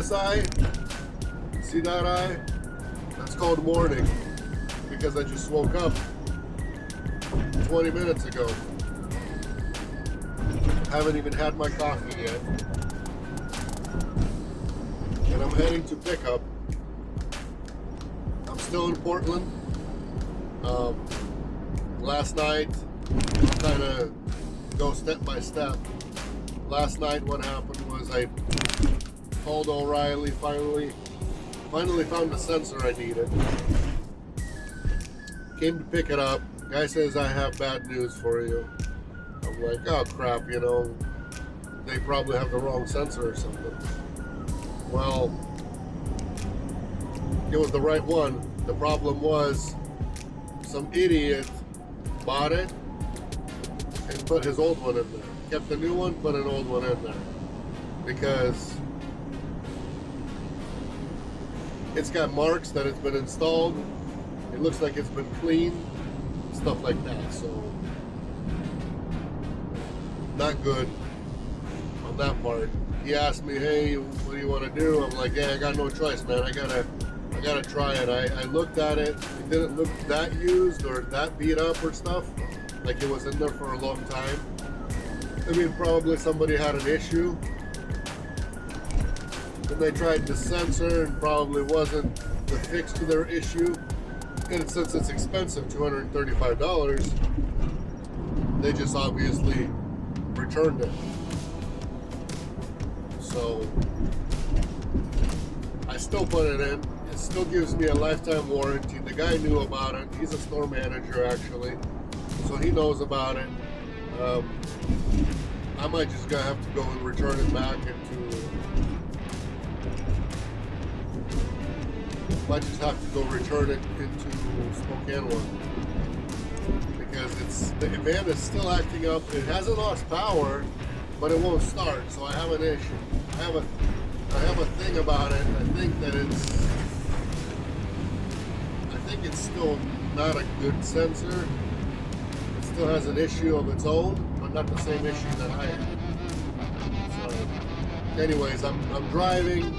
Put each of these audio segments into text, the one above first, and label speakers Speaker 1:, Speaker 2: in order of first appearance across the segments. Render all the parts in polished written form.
Speaker 1: this eye, see that eye? That's called morning, because I just woke up 20 minutes ago. Haven't even had my coffee yet. And I'm heading to pickup. I'm still in Portland. Last night, I'll kind of go step by step. Last night, what happened was I called O'Reilly, finally found the sensor I needed. Came to pick it up. Guy says, I have bad news for you. I'm like, oh crap, you know, they probably have the wrong sensor or something. Well, it was the right one. The problem was some idiot bought it and put his old one in there. Kept the new one, put an old one in there. Because it's got marks that it's been installed. It looks like it's been cleaned. Stuff like that. So, not good on that part. He asked me, hey, what do you want to do? I'm like, yeah, I got no choice, man. I gotta try it. I looked at it. It didn't look that used or that beat up or stuff. Like it was in there for a long time. I mean, probably somebody had an issue. And they tried the sensor and probably wasn't the fix to their issue. And since it's expensive, $235, they just obviously returned it. So I still put it in. It still gives me a lifetime warranty. The guy knew about it. He's a store manager actually, so he knows about it. I might just gonna have to go and return it back into. Might just have to go return it into Spokane one because the van is still acting up. It hasn't lost power, but it won't start. So I have an issue. I have a thing about it. I think it's still not a good sensor. It still has an issue of its own, but not the same issue that I had. So, anyways, I'm driving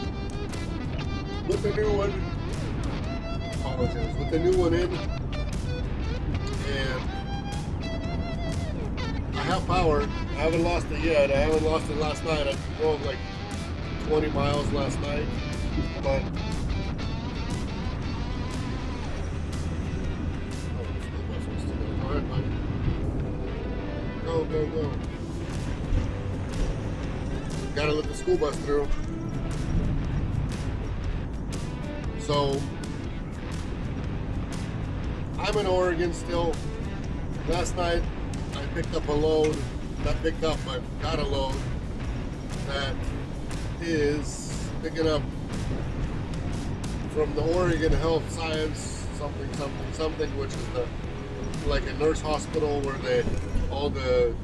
Speaker 1: with the new one. Apologize. With the new one in, and I have power. I haven't lost it yet. I haven't lost it last night. I drove like 20 miles last night, but go ahead, buddy. Go. Gotta let the school bus through. So I'm in Oregon still. Last night I picked up a load, not picked up, but got a load that is picking up from the Oregon Health Science something, which is like a nurse hospital where all the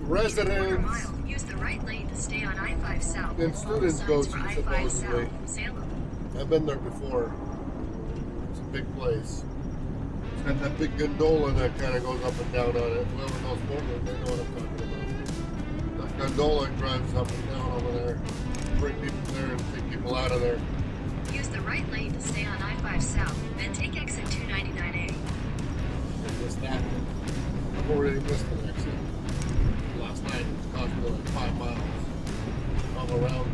Speaker 1: residents
Speaker 2: use the right lane to stay on I-5 South.
Speaker 1: and students go to supposedly. I've been there before. It's a big place. It's got that big gondola that kind of goes up and down on it. Whoever knows Portland, they know what I'm talking about. That gondola drives up and down over there, bring people there and take people out of there.
Speaker 2: Use the right lane to stay on I-5 South, then take exit 299A.
Speaker 1: I missed that. I've already missed an exit. Last night it cost me like 5 miles all around.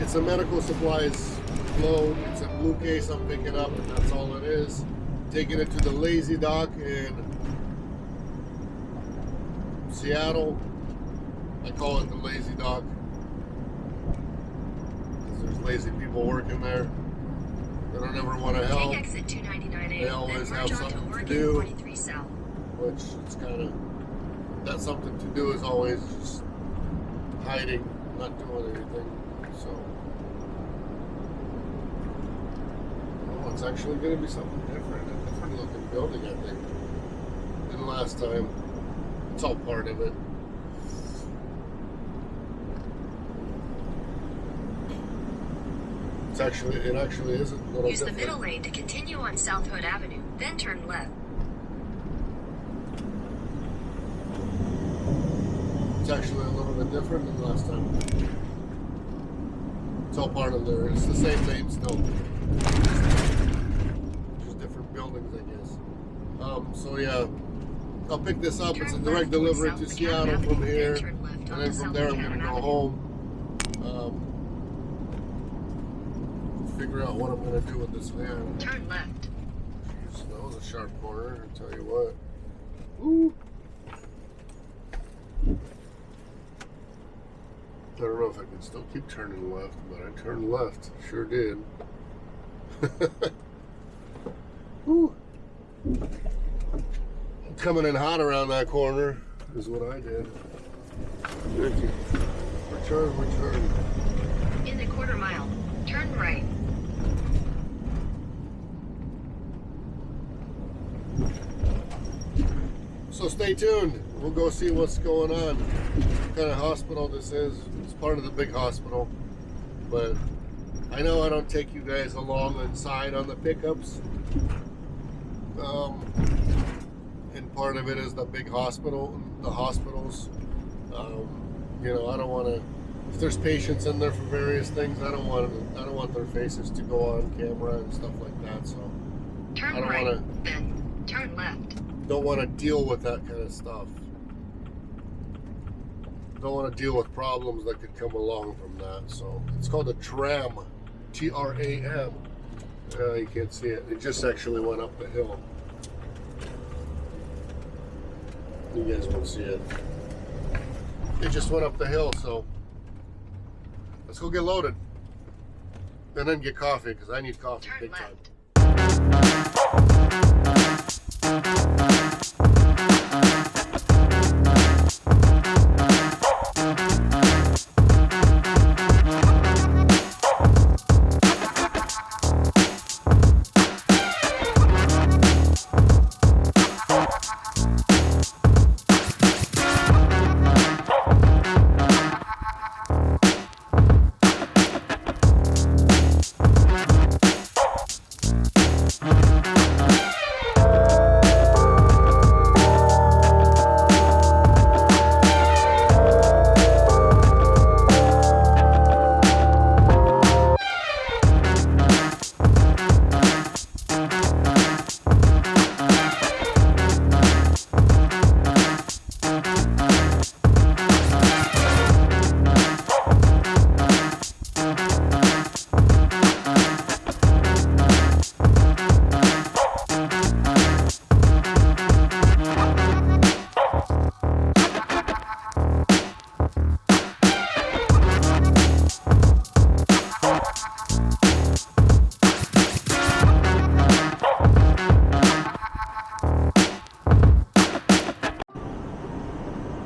Speaker 1: It's a medical supplies load. It's a blue case I'm picking up, and that's all it is. Taking it to the lazy dock in Seattle. I call it the lazy dock because there's lazy people working there. They don't ever want to help.
Speaker 2: Take exit 299A.
Speaker 1: They always have something to do. 43 South. Which it's kind of, that something to do is always just hiding, not doing anything. So, oh, it's actually going to be something different. A different looking building, I think, than last time. It's all part of it. It actually is a little
Speaker 2: Use
Speaker 1: different.
Speaker 2: the middle lane to continue on South Hood Avenue, then turn left.
Speaker 1: It's actually a little bit different than last time. It's all part of there. It's the same name still. Just different buildings, I guess. So yeah, I'll pick this up. It's a direct delivery to Seattle from here, and then from there I'm gonna go home. Figure out what I'm gonna do with this van.
Speaker 2: Turn left.
Speaker 1: Jeez, that was a sharp corner. I tell you what. Ooh. I don't know if I can still keep turning left, but I turned left. Sure did. Ooh. Coming in hot around that corner is what I did. Thank you. Return.
Speaker 2: In the quarter mile, turn right.
Speaker 1: So stay tuned. We'll go see what's going on. What kind of hospital this is. It's part of the big hospital. But I know I don't take you guys along inside on the pickups. And part of it is the big hospital, the hospitals. You know, I don't want to. If there's patients in there for various things, I don't want their faces to go on camera and stuff like that. So
Speaker 2: Turn
Speaker 1: I don't
Speaker 2: right,
Speaker 1: want to.
Speaker 2: then turn left.
Speaker 1: Don't want to deal with that kind of stuff. Don't want to deal with problems that could come along from that. So it's called a tram, T-R-A-M. You can't see it. It just actually went up the hill. You guys won't see it. It just went up the hill, so let's go get loaded. And then get coffee, because I need coffee
Speaker 2: Turn
Speaker 1: big time.
Speaker 2: left.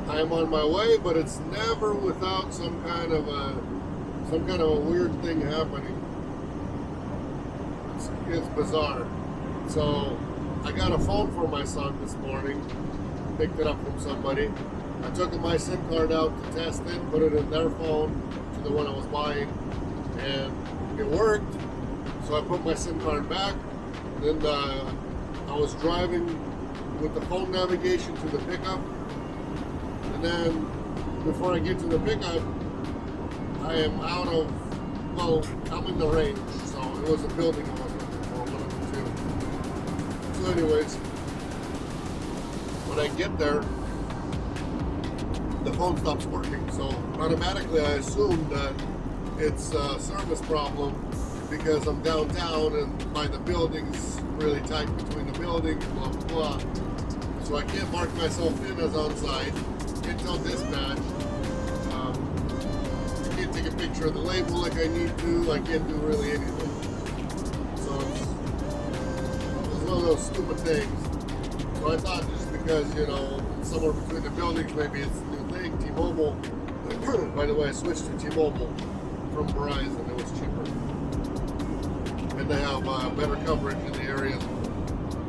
Speaker 1: I'm on my way, but it's never without some kind of a weird thing happening. It's bizarre. So I got a phone for my son this morning. Picked it up from somebody. I took my SIM card out to test it, put it in their phone to the one I was buying, and it worked. So I put my SIM card back. Then I was driving with the phone navigation to the pickup. And then before I get to the pickup, I am out of, well, I'm in the range. So it was a building I was looking for, one of the two. So anyways, when I get there, the phone stops working. So automatically I assumed that it's a service problem because I'm downtown and by the buildings, really tight between the buildings, blah, blah, blah. So I can't mark myself in as on site. Can't tell dispatch. I can't take a picture of the label like I need to. I can't do really anything. So it's one of those stupid things. So I thought just because, you know, somewhere between the buildings, maybe it's a new thing. T-Mobile. By the way, I switched to T-Mobile from Verizon. It was cheaper. And they have better coverage in the areas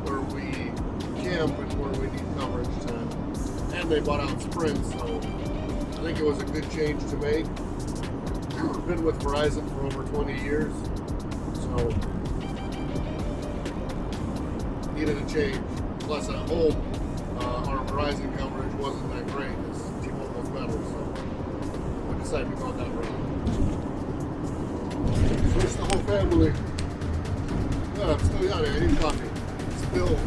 Speaker 1: where we camp and where we need coverage. And they bought out Sprint, so I think it was a good change to make. I've been with Verizon for over 20 years, so needed a change. Plus at home, our Verizon coverage wasn't that great. It's T-Mobile's better. decided to go that route. Switch the whole family. Yeah, I'm still yawning. I need coffee. Still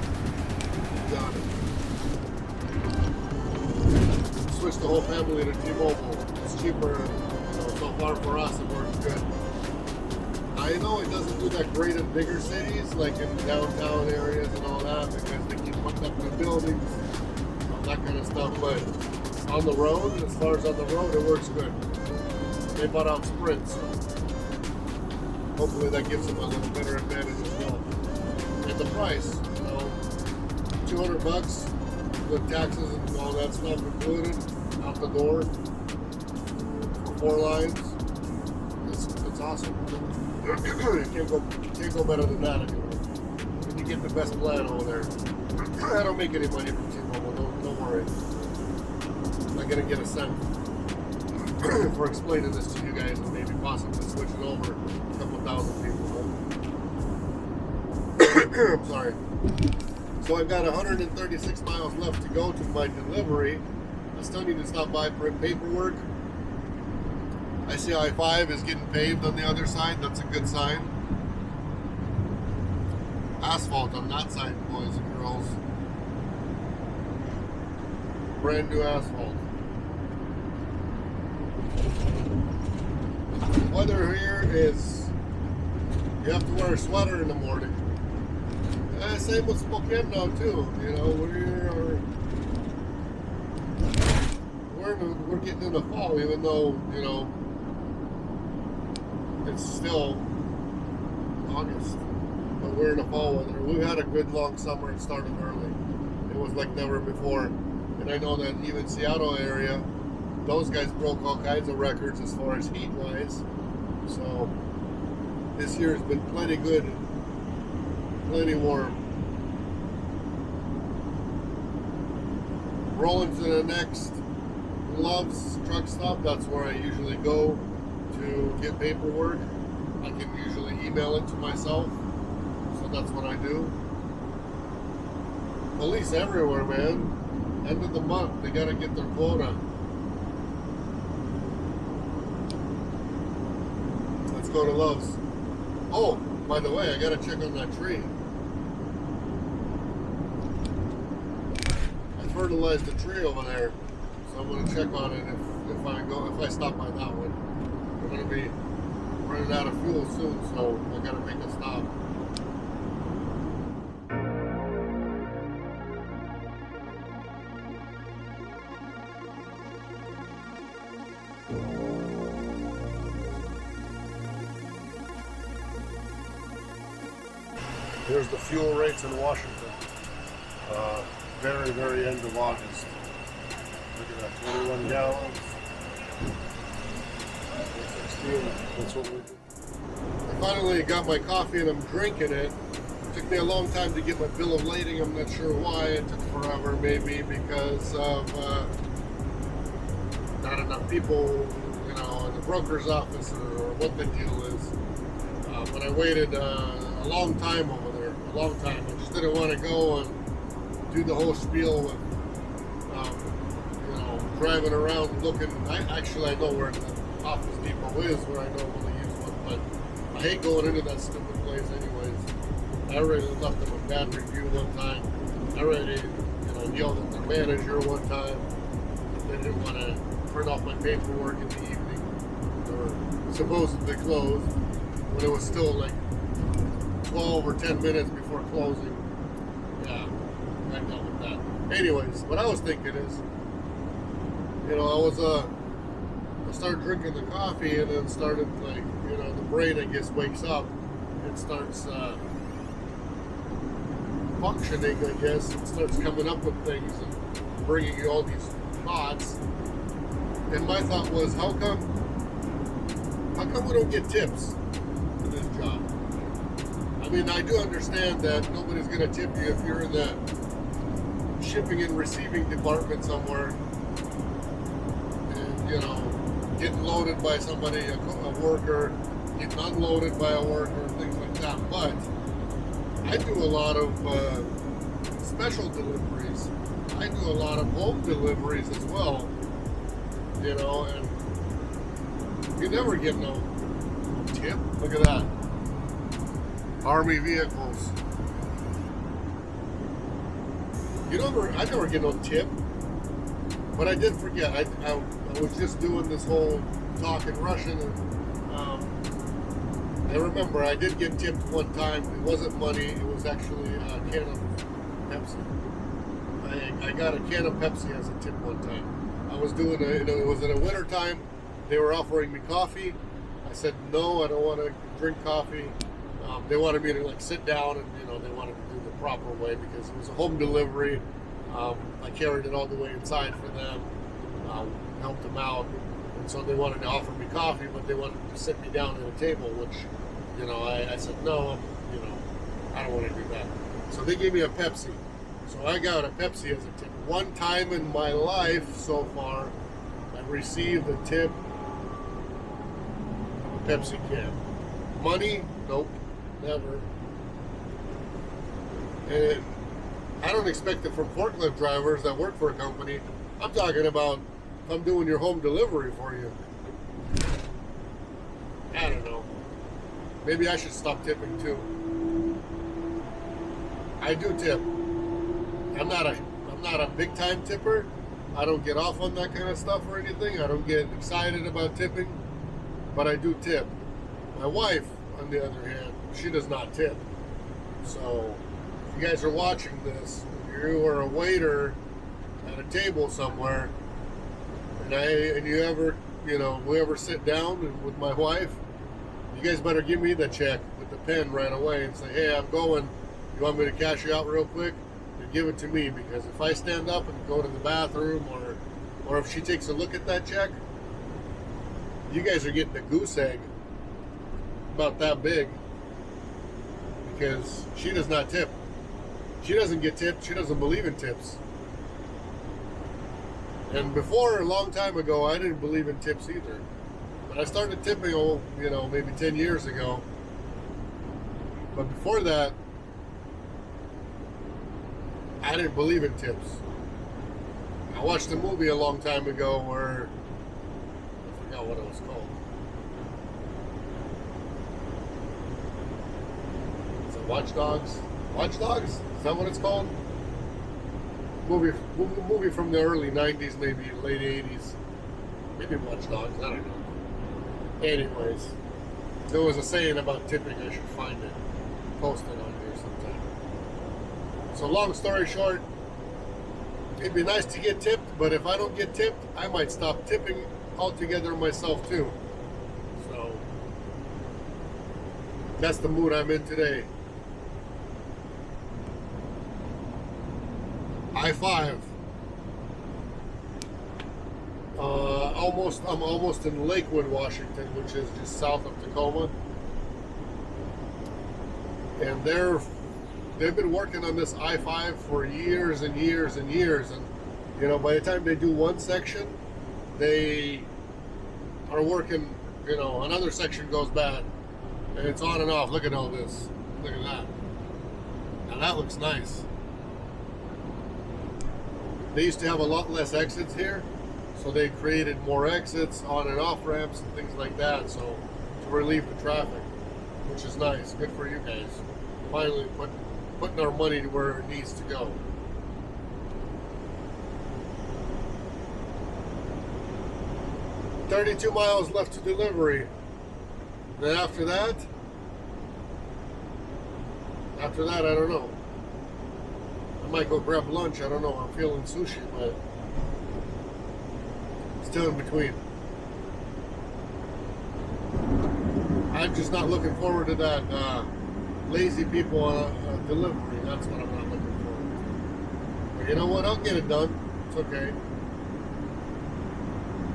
Speaker 1: yawning. Switch the whole family to T-Mobile. It's cheaper. So far for us, it works good. I know it doesn't do that great in bigger cities, like in downtown areas and all that, because they keep putting up new buildings, all that kind of stuff. But on the road, as far as on the road, it works good. They bought out Sprint, so hopefully that gives them a little better advantage as well. And the price, $200 with taxes and all that stuff included, out the door, for 4 lines. It's awesome. You can't go better than that anymore. And you get the best plan over there. I don't make any money from T-Mobile, don't worry. I'm not gonna get a cent for explaining this to you guys and maybe possibly switching over a couple thousand people. I'm sorry. So I've got 136 miles left to go to my delivery. I still need to stop by for paperwork. I see I-5 is getting paved on the other side. That's a good sign. Asphalt on that side, boys and girls. Brand new asphalt. The weather here is, you have to wear a sweater in the morning. Same with Spokane now too. We're getting into fall, even though it's still August, but we're in the fall weather. We've had a good long summer. It started early. It was like never before. And I know that even Seattle area, those guys broke all kinds of records as far as heat wise. So this year has been plenty good, plenty warm. Rolling to the next Love's truck stop. That's where I usually go to get paperwork. I can usually email it to myself, so that's what I do. Police everywhere, man. End of the month, they gotta get their quota. Let's go to Love's. Oh, by the way, I gotta check on that tree. I fertilized the tree over there, so I'm gonna check on it if I stop by that one. We're gonna be running out of fuel soon, so I gotta make a stop. Here's the fuel rates in Washington. Very, very end of August. Look at that, 21 gallons. That's what we do. I finally got my coffee and I'm drinking it. It took me a long time to get my bill of lading. I'm not sure why. It took forever, maybe because of not enough people, in the broker's office or what the deal is. But I waited a long time over there, a long time. I just didn't want to go and do the whole spiel with, driving around looking. I know where the Office Depot is, where I normally use one, but I hate going into that stupid place anyways. I already left them a bad review one time. I already, yelled at the manager one time. They didn't want to print off my paperwork in the evening, or supposedly closed, when it was still like 12 or 10 minutes before closing. Yeah, I dealt with that. Anyways, what I was thinking is, I started drinking the coffee and then started the brain, I guess, wakes up and starts functioning, I guess, and starts coming up with things and bringing you all these thoughts. And my thought was, how come we don't get tips for this job? I mean, I do understand that nobody's going to tip you if you're in the shipping and receiving department somewhere and, getting loaded by somebody, a worker, getting unloaded by a worker, things like that. But I do a lot of special deliveries. I do a lot of home deliveries as well, and You never get no tip. Look at that. Army vehicles. I never get no tip. But I did forget. I was just doing this whole talk in Russian, and I remember I did get tipped one time. It wasn't money. It was actually a can of Pepsi. I got a can of Pepsi as a tip one time. I was doing it was in the winter time. They were offering me coffee. I said no, I don't want to drink coffee. They wanted me to like sit down, and they wanted to do the proper way because it was a home delivery. I carried it all the way inside for them, helped them out, and so they wanted to offer me coffee, but they wanted to sit me down at a table, which I said no, I don't want to do that. So they gave me a Pepsi. So I got a Pepsi as a tip. One time in my life so far, I received a tip of a Pepsi can. Money? Nope, never. And I don't expect it from forklift drivers that work for a company. I'm talking about if I'm doing your home delivery for you. I don't know. Maybe I should stop tipping too. I do tip. I'm not a big time tipper. I don't get off on that kind of stuff or anything. I don't get excited about tipping, but I do tip. My wife, on the other hand, she does not tip. So if you guys are watching this, if you are a waiter at a table somewhere, and you ever we ever sit down with my wife, you guys better give me the check with the pen right away and say, hey, I'm going. You want me to cash you out real quick? Then give it to me, because if I stand up and go to the bathroom, or if she takes a look at that check, you guys are getting a goose egg about that big, because she does not tip. She doesn't get tipped. She doesn't believe in tips. And before, a long time ago, I didn't believe in tips either. But I started tipping, maybe 10 years ago. But before that, I didn't believe in tips. I watched a movie a long time ago where, I forgot what it was called. Is it Watch Dogs? Watch Dogs? Is that what it's called? Movie from the early 90s, maybe late 80s. Maybe Watch Dogs, I don't know. Anyways, there was a saying about tipping. I should find it, post it on here sometime. So long story short, it'd be nice to get tipped, but if I don't get tipped, I might stop tipping altogether myself too. So that's the mood I'm in today. I-5. I'm almost in Lakewood, Washington, which is just south of Tacoma. And they've been working on this I-5 for years and years and years. And by the time they do one section, they are working. Another section goes bad, and it's on and off. Look at all this. Look at that. Now that looks nice. They used to have a lot less exits here, so they created more exits, on and off ramps and things like that, so to relieve the traffic, which is nice. Good for you guys. Finally putting our money to where it needs to go. $32 miles left to delivery. Then after that, I don't know. I might go grab lunch. I don't know. I'm feeling sushi, but still in between. I'm just not looking forward to that lazy people delivery. That's what I'm not looking forward to. But you know what? I'll get it done. It's okay.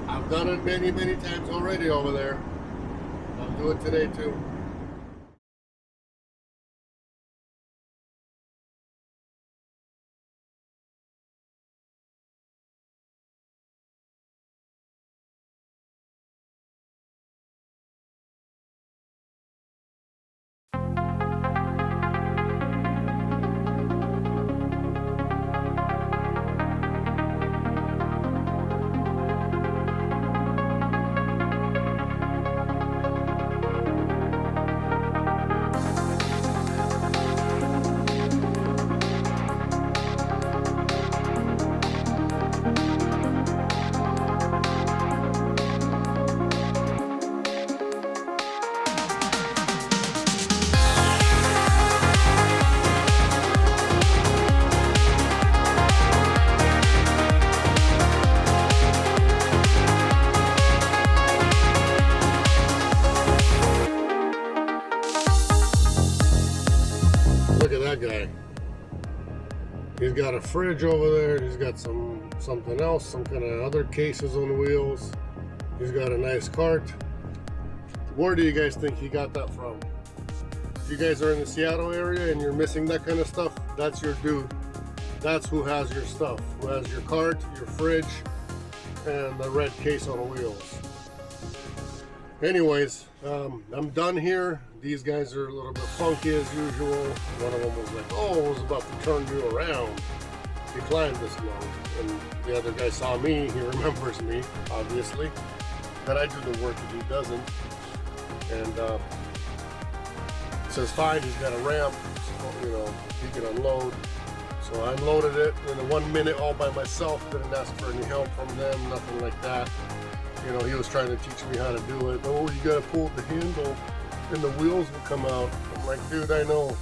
Speaker 1: I've done it many, many times already over there. I'll do it today too. He's got a fridge over there. He's got something else, some kind of other cases on the wheels. He's got a nice cart. Where do you guys think he got that from? If you guys are in the Seattle area and you're missing that kind of stuff, that's your dude. That's who has your stuff. Who has your cart, your fridge, and the red case on the wheels. Anyways, I'm done here. These guys are a little bit funky as usual. One of them was like, oh, I was about to turn you around. He climbed this long. And the other guy saw me. He remembers me, obviously. That I do the work and he doesn't. And says, fine, he's got a ramp. So, you know, he can unload. So I unloaded it in 1 minute all by myself. Didn't ask for any help from them, nothing like that. You know, he was trying to teach me how to do it. Oh, you gotta pull the handle and the wheels will come out. I'm like, dude, I know.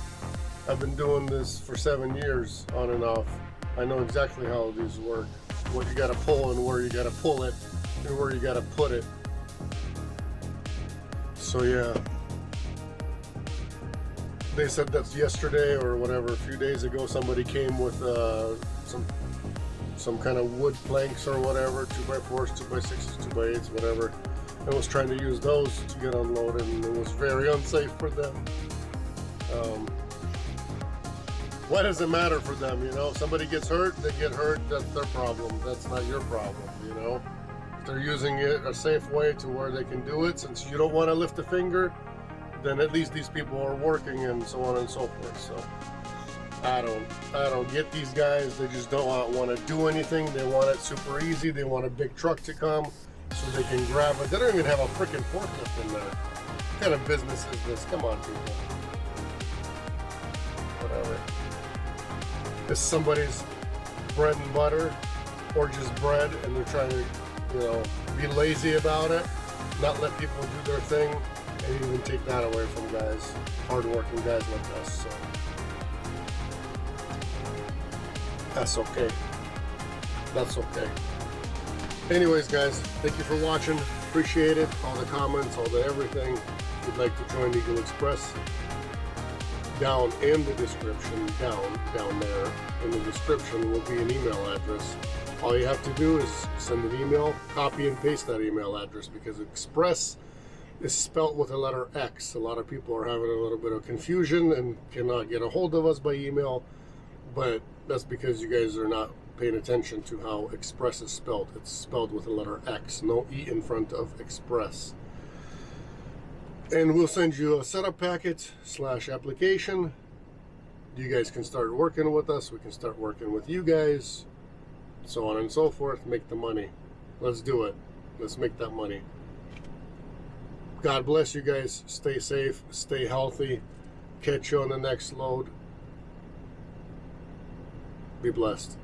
Speaker 1: I've been doing this for 7 years on and off. I know exactly how these work. What you gotta pull and where you gotta pull it and where you gotta put it. So yeah. They said that's yesterday or whatever, a few days ago, somebody came with some kind of wood planks or whatever, 2x4s, 2x6s, 2x8s, whatever, and was trying to use those to get unloaded, and it was very unsafe for them. Why does it matter for them? You know, if somebody gets hurt, they get hurt. That's their problem. That's not your problem. You know, if they're using it a safe way to where they can do it, since you don't want to lift a finger, then at least these people are working and so on and so forth. So I don't get these guys. They just don't want to do anything. They want it super easy. They want a big truck to come so they can grab it. They don't even have a freaking forklift in there. What kind of business is this? Come on, people. Whatever. It's somebody's bread and butter, or just bread, and they're trying to, you know, be lazy about it, not let people do their thing, and even take that away from guys, hard-working guys like us. So that's okay. That's okay. Anyways, guys, thank you for watching. Appreciate it. All the comments, all the everything. If you'd like to join Eagle Express, down in the description, down there in the description will be an email address. All you have to do is send an email, copy and paste that email address, because Express is spelt with a letter X. A lot of people are having a little bit of confusion and cannot get a hold of us by email, but that's because you guys are not paying attention to how Express is spelled. It's spelled with a letter X, no E in front of Express. And we'll send you a setup packet / application. You guys can start working with us. We can start working with you guys, so on and so forth. Make the money. Let's do it. Let's make that money. God bless you guys. Stay safe. Stay healthy. Catch you on the next load. Be blessed.